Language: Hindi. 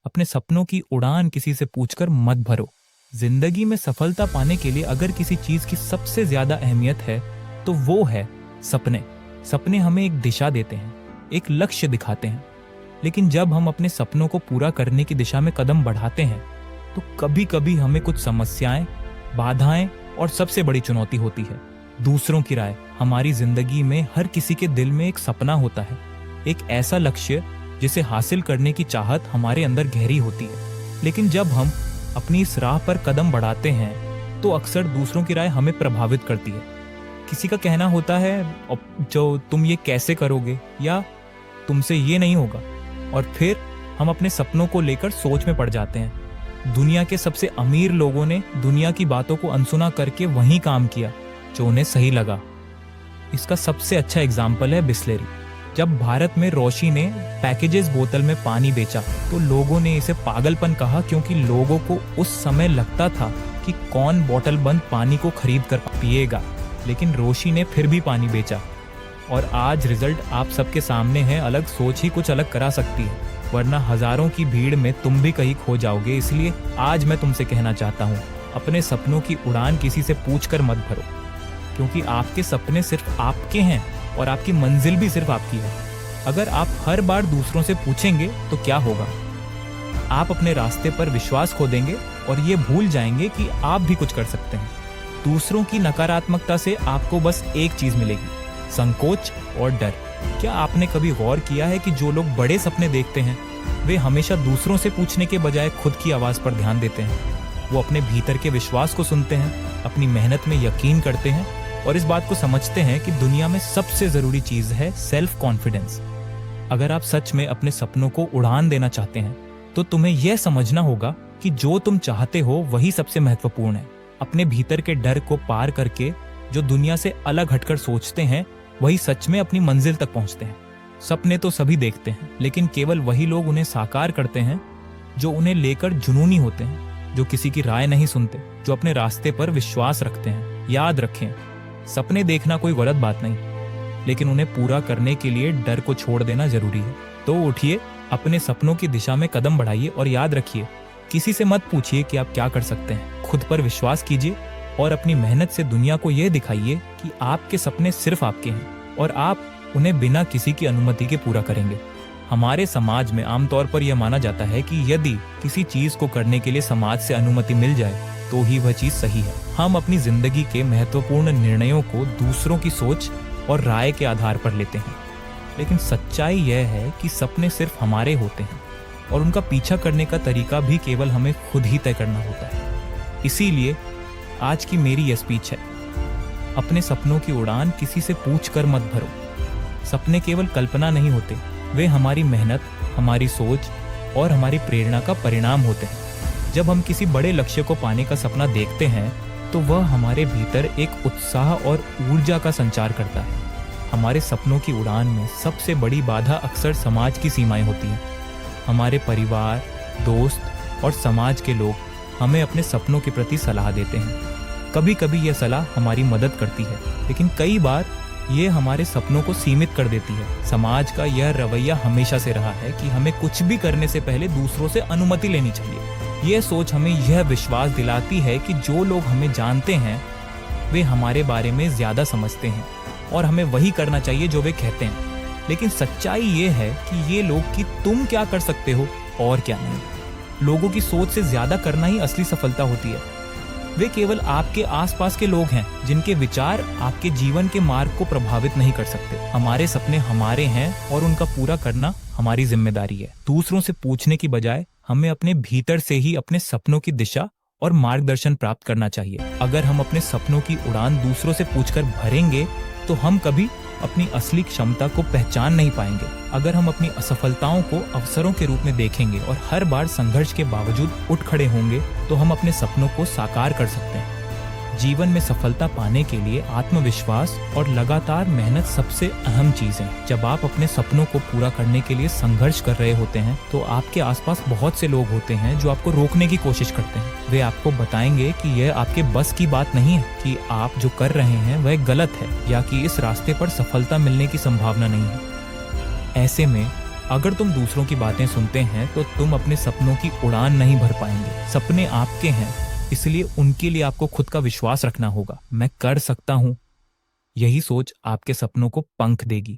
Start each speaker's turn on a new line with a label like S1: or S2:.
S1: अपने सपनों की उड़ान किसी से पूछकर मत भरो। जिंदगी में सफलता पाने के लिए अगर किसी चीज की सबसे ज्यादा अहमियत है तो वो है सपने। सपने हमें एक दिशा देते हैं, एक लक्ष्य दिखाते हैं। लेकिन जब हम अपने सपनों को पूरा करने की दिशा में कदम बढ़ाते हैं तो कभी कभी हमें कुछ समस्याएं, बाधाएं और सबसे बड़ी चुनौती होती है दूसरों की राय। हमारी जिंदगी में हर किसी के दिल में एक सपना होता है, एक ऐसा लक्ष्य जिसे हासिल करने की चाहत हमारे अंदर गहरी होती है। लेकिन जब हम अपनी इस राह पर कदम बढ़ाते हैं तो अक्सर दूसरों की राय हमें प्रभावित करती है। किसी का कहना होता है जो तुम ये कैसे करोगे, या तुमसे ये नहीं होगा, और फिर हम अपने सपनों को लेकर सोच में पड़ जाते हैं। दुनिया के सबसे अमीर लोगों ने दुनिया की बातों को अनसुना करके वही काम किया जो उन्हें सही लगा। इसका सबसे अच्छा एग्जाम्पल है बिस्लेरी। जब भारत में रोशी ने पैकेजेस बोतल में पानी बेचा तो लोगों ने इसे पागलपन कहा, क्योंकि लोगों को उस समय लगता था कि कौन बोतल बंद पानी को खरीद कर पिएगा। लेकिन रोशी ने फिर भी पानी बेचा और आज रिजल्ट आप सबके सामने है। अलग सोच ही कुछ अलग करा सकती है, वरना हजारों की भीड़ में तुम भी कहीं खो जाओगे। इसलिए आज मैं तुमसे कहना चाहता हूँ, अपने सपनों की उड़ान किसी से पूछकर मत भरो, क्योंकि आपके सपने सिर्फ आपके हैं और आपकी मंजिल भी सिर्फ आपकी है। अगर आप हर बार दूसरों से पूछेंगे तो क्या होगा? आप अपने रास्ते पर विश्वास खो देंगे और ये भूल जाएंगे कि आप भी कुछ कर सकते हैं। दूसरों की नकारात्मकता से आपको बस एक चीज मिलेगी, संकोच और डर। क्या आपने कभी गौर किया है कि जो लोग बड़े सपने देखते हैं वे हमेशा दूसरों से पूछने के बजाय खुद की आवाज पर ध्यान देते हैं? वो अपने भीतर के विश्वास को सुनते हैं, अपनी मेहनत में यकीन करते हैं और इस बात को समझते हैं कि दुनिया में सबसे जरूरी चीज है सेल्फ कॉन्फिडेंस। अगर आप सच में अपने सपनों को उड़ान देना चाहते हैं तो तुम्हें यह समझना होगा कि जो तुम चाहते हो वही सबसे महत्वपूर्ण है। अपने भीतर के डर को पार करके जो दुनिया से अलग हटकर सोचते हैं वही सच में अपनी मंजिल तक पहुंचते हैं। सपने तो सभी देखते हैं, लेकिन केवल वही लोग उन्हें साकार करते हैं जो उन्हें लेकर जुनूनी होते हैं, जो किसी की राय नहीं सुनते, जो अपने रास्ते पर विश्वास रखते हैं। याद रखें, सपने देखना कोई गलत बात नहीं, लेकिन उन्हें पूरा करने के लिए डर को छोड़ देना जरूरी है। तो उठिए, अपने सपनों की दिशा में कदम बढ़ाइए और याद रखिए, किसी से मत पूछिए कि आप क्या कर सकते हैं। खुद पर विश्वास कीजिए और अपनी मेहनत से दुनिया को यह दिखाइए कि आपके सपने सिर्फ आपके हैं और आप उन्हें बिना किसी की अनुमति के पूरा करेंगे। हमारे समाज में आमतौर पर यह माना जाता है कि यदि किसी चीज को करने के लिए समाज से अनुमति मिल जाए तो ही वह चीज सही है। हम अपनी जिंदगी के महत्वपूर्ण निर्णयों को दूसरों की सोच और राय के आधार पर लेते हैं, लेकिन सच्चाई यह है कि सपने सिर्फ हमारे होते हैं और उनका पीछा करने का तरीका भी केवल हमें खुद ही तय करना होता है। इसीलिए आज की मेरी यह स्पीच है, अपने सपनों की उड़ान किसी से पूछ कर मत भरो। सपने केवल कल्पना नहीं होते, वे हमारी मेहनत, हमारी सोच और हमारी प्रेरणा का परिणाम होते हैं। जब हम किसी बड़े लक्ष्य को पाने का सपना देखते हैं तो वह हमारे भीतर एक उत्साह और ऊर्जा का संचार करता है। हमारे सपनों की उड़ान में सबसे बड़ी बाधा अक्सर समाज की सीमाएं होती हैं। हमारे परिवार, दोस्त और समाज के लोग हमें अपने सपनों के प्रति सलाह देते हैं। कभी कभी यह सलाह हमारी मदद करती है, लेकिन कई बार ये हमारे सपनों को सीमित कर देती है। समाज का यह रवैया हमेशा से रहा है कि हमें कुछ भी करने से पहले दूसरों से अनुमति लेनी चाहिए। यह सोच हमें यह विश्वास दिलाती है कि जो लोग हमें जानते हैं वे हमारे बारे में ज्यादा समझते हैं और हमें वही करना चाहिए जो वे कहते हैं। लेकिन सच्चाई ये है कि ये लोग कि तुम क्या कर सकते हो और क्या नहीं। लोगों की सोच से ज्यादा करना ही असली सफलता होती है। वे केवल आपके आसपास के लोग हैं जिनके विचार आपके जीवन के मार्ग को प्रभावित नहीं कर सकते। हमारे सपने हमारे हैं और उनका पूरा करना हमारी जिम्मेदारी है। दूसरों से पूछने की बजाय हमें अपने भीतर से ही अपने सपनों की दिशा और मार्गदर्शन प्राप्त करना चाहिए। अगर हम अपने सपनों की उड़ान दूसरों से पूछकर भरेंगे तो हम कभी अपनी असली क्षमता को पहचान नहीं पाएंगे। अगर हम अपनी असफलताओं को अवसरों के रूप में देखेंगे और हर बार संघर्ष के बावजूद उठ खड़े होंगे तो हम अपने सपनों को साकार कर सकते हैं। जीवन में सफलता पाने के लिए आत्मविश्वास और लगातार मेहनत सबसे अहम चीज है। जब आप अपने सपनों को पूरा करने के लिए संघर्ष कर रहे होते हैं तो आपके आसपास बहुत से लोग होते हैं जो आपको रोकने की कोशिश करते हैं। वे आपको बताएंगे कि यह आपके बस की बात नहीं है, कि आप जो कर रहे हैं वह गलत है या कि इस रास्ते पर सफलता मिलने की संभावना नहीं है। ऐसे में अगर तुम दूसरों की बातें सुनते हैं तो तुम अपने सपनों की उड़ान नहीं भर पाएंगे। सपने आपके हैं, इसलिए उनके लिए आपको खुद का विश्वास रखना होगा। मैं कर सकता हूँ, यही सोच आपके सपनों को पंख देगी।